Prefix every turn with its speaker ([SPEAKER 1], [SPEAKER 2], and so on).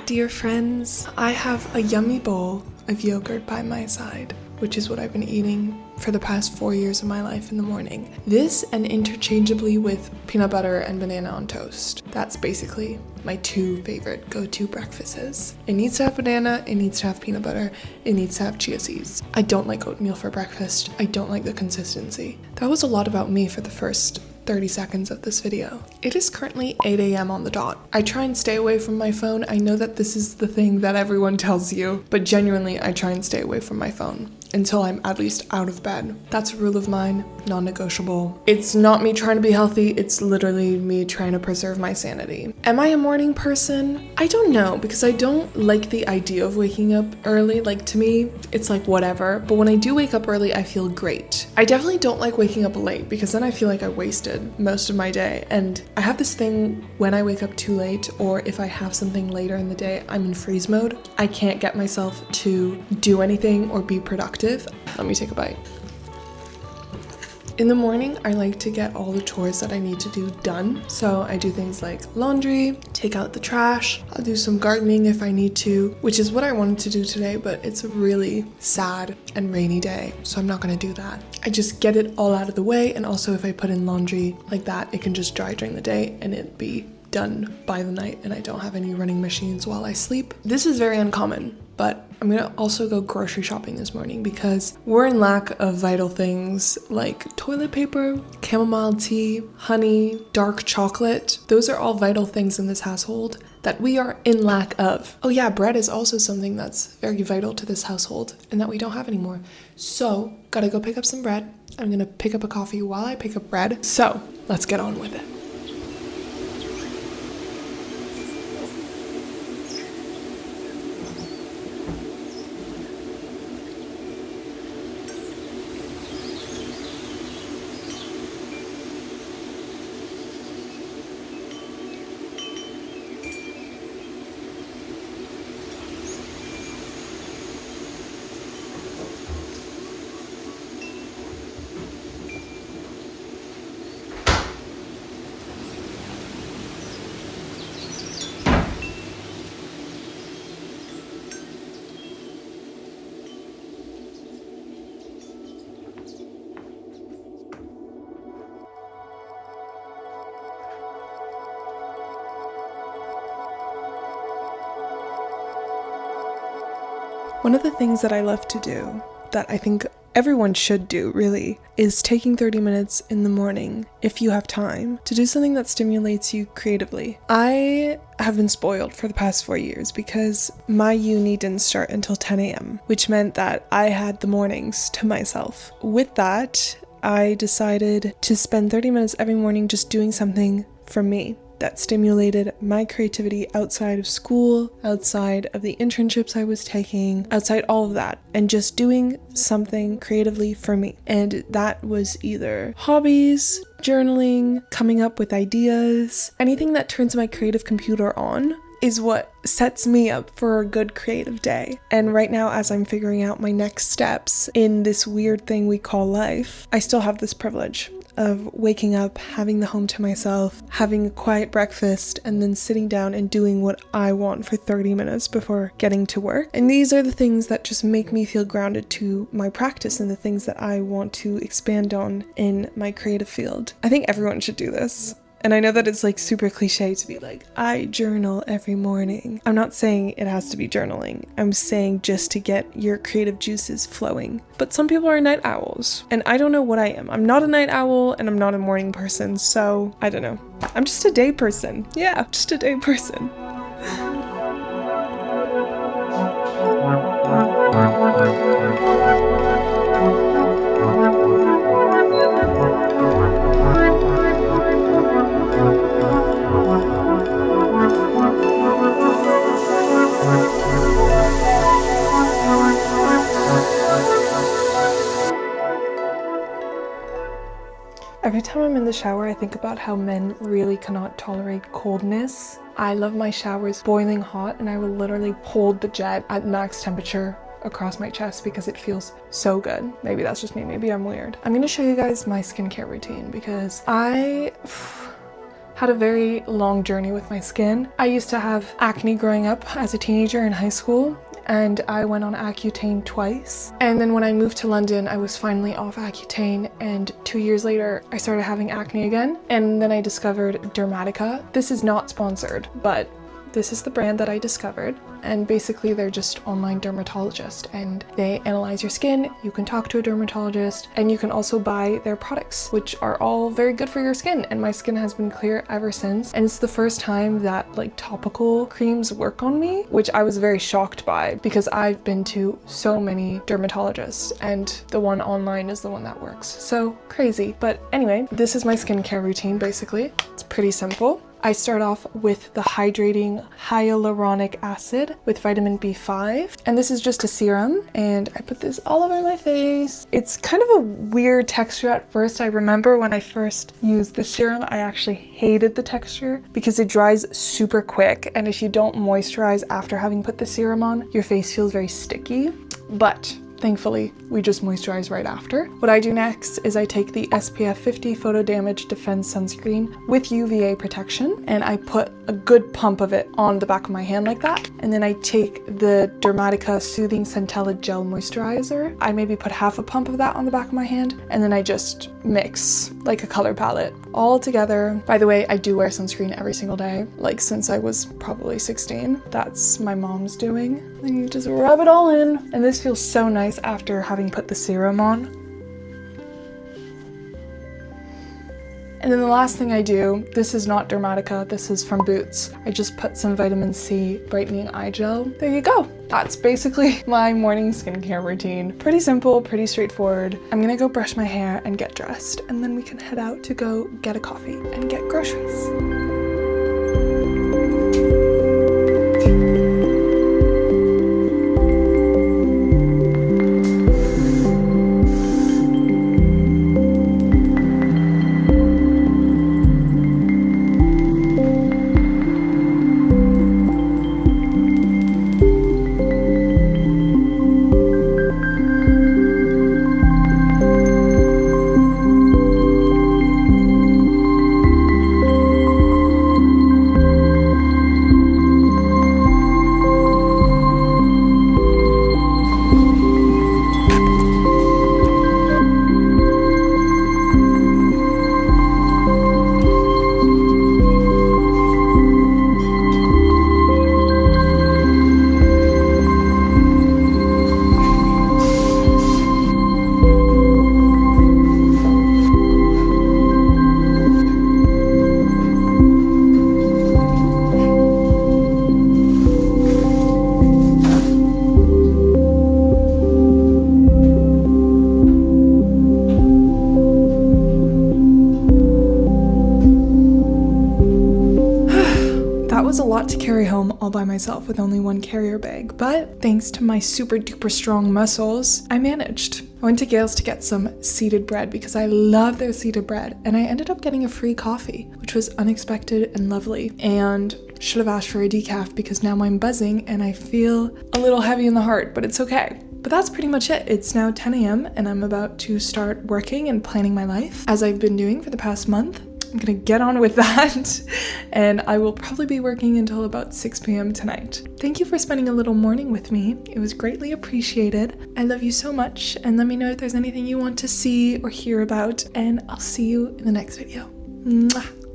[SPEAKER 1] dear friends. I have a yummy bowl of yogurt by my side, which is what I've been eating for the past 4 years of my life in the morning. This and interchangeably with peanut butter and banana on toast. That's basically my two favorite go-to breakfasts. It needs to have banana, it needs to have peanut butter, it needs to have chia seeds. I don't like oatmeal for breakfast. I don't like the consistency. That was a lot about me for the first 30 seconds of this video. It is currently 8 a.m. on the dot. I try and stay away from my phone. I know that this is the thing that everyone tells you, but genuinely I try and stay away from my phone until I'm at least out of bed. That's a rule of mine, non-negotiable. It's not me trying to be healthy, it's literally me trying to preserve my sanity. Am I a morning person? I don't know, because I don't like the idea of waking up early. Like, to me, it's like whatever, but when I do wake up early, I feel great. I definitely don't like waking up late, because then I feel like I wasted most of my day, and I have this thing when I wake up too late, or if I have something later in the day, I'm in freeze mode. I can't get myself to do anything or be productive. Let me take a bite. In the morning, I like to get all the chores that I need to do done. So I do things like laundry, take out the trash, I'll do some gardening if I need to, which is what I wanted to do today, but it's a really sad and rainy day, so I'm not gonna do that. I just get it all out of the way, and also if I put in laundry like that, it can just dry during the day and it'll be done by the night, and I don't have any running machines while I sleep. This is very uncommon, but I'm gonna also go grocery shopping this morning because we're in lack of vital things like toilet paper, chamomile tea, honey, dark chocolate. Those are all vital things in this household that we are in lack of. Oh yeah, bread is also something that's very vital to this household and that we don't have anymore. So, gotta go pick up some bread. I'm gonna pick up a coffee while I pick up bread. So, let's get on with it. One of the things that I love to do, that I think everyone should do really, is taking 30 minutes in the morning, if you have time, to do something that stimulates you creatively. I have been spoiled for the past 4 years because my uni didn't start until 10 a.m., which meant that I had the mornings to myself. With that, I decided to spend 30 minutes every morning just doing something for me that stimulated my creativity outside of school, outside of the internships I was taking, outside all of that, and just doing something creatively for me. And that was either hobbies, journaling, coming up with ideas, anything that turns my creative computer on is what sets me up for a good creative day. And right now, as I'm figuring out my next steps in this weird thing we call life, I still have this privilege of waking up, having the home to myself, having a quiet breakfast, and then sitting down and doing what I want for 30 minutes before getting to work. And these are the things that just make me feel grounded to my practice and the things that I want to expand on in my creative field. I think everyone should do this. And I know that it's like super cliche to be like, I journal every morning. I'm not saying it has to be journaling. I'm saying just to get your creative juices flowing. But some people are night owls, and I don't know what I am. I'm not a night owl and I'm not a morning person, so I don't know. I'm just a day person. Yeah, just a day person. Every time I'm in the shower, I think about how men really cannot tolerate coldness. I love my showers boiling hot, and I will literally hold the jet at max temperature across my chest because it feels so good. Maybe that's just me, maybe I'm weird. I'm gonna show you guys my skincare routine because had a very long journey with my skin. I used to have acne growing up as a teenager in high school, and I went on Accutane twice. And then when I moved to London, I was finally off Accutane, and 2 years later, I started having acne again. And then I discovered Dermatica. This is not sponsored, but this is the brand that I discovered, and basically they're just online dermatologists, and they analyze your skin. You can talk to a dermatologist, and you can also buy their products, which are all very good for your skin, and my skin has been clear ever since. And it's the first time that like topical creams work on me, which I was very shocked by because I've been to so many dermatologists and the one online is the one that works. So crazy. But anyway, this is my skincare routine basically. It's pretty simple. I start off with the hydrating hyaluronic acid with vitamin B5, and this is just a serum, and I put this all over my face. It's kind of a weird texture at first. I remember when I first used the serum, I actually hated the texture because it dries super quick, and if you don't moisturize after having put the serum on, your face feels very sticky. But thankfully, we just moisturize right after. What I do next is I take the SPF 50 Photo Damage Defense Sunscreen with UVA protection, and I put a good pump of it on the back of my hand like that. And then I take the Dermatica Soothing Centella Gel Moisturizer. I maybe put half a pump of that on the back of my hand, and then I just mix like a color palette all together. By the way, I do wear sunscreen every single day, like since I was probably 16. That's my mom's doing. And you just rub it all in, and this feels so nice after having put the serum on. And then the last thing I do, this is not Dermatica, this is from Boots. I just put some vitamin C brightening eye gel. There you go. That's basically my morning skincare routine. Pretty simple, pretty straightforward. I'm gonna go brush my hair and get dressed, and then we can head out to go get a coffee and get groceries. Was a lot to carry home all by myself with only one carrier bag, but thanks to my super duper strong muscles, I managed. I went to Gales to get some seeded bread because I love their seeded bread, and I ended up getting a free coffee, which was unexpected and lovely, and should have asked for a decaf because now I'm buzzing and I feel a little heavy in the heart, but it's okay. But that's pretty much it. It's now 10 a.m. and I'm about to start working and planning my life as I've been doing for the past month. I'm gonna get on with that, and I will probably be working until about 6 p.m. tonight. Thank you for spending a little morning with me. It was greatly appreciated. I love you so much, and let me know if there's anything you want to see or hear about, and I'll see you in the next video. Mwah.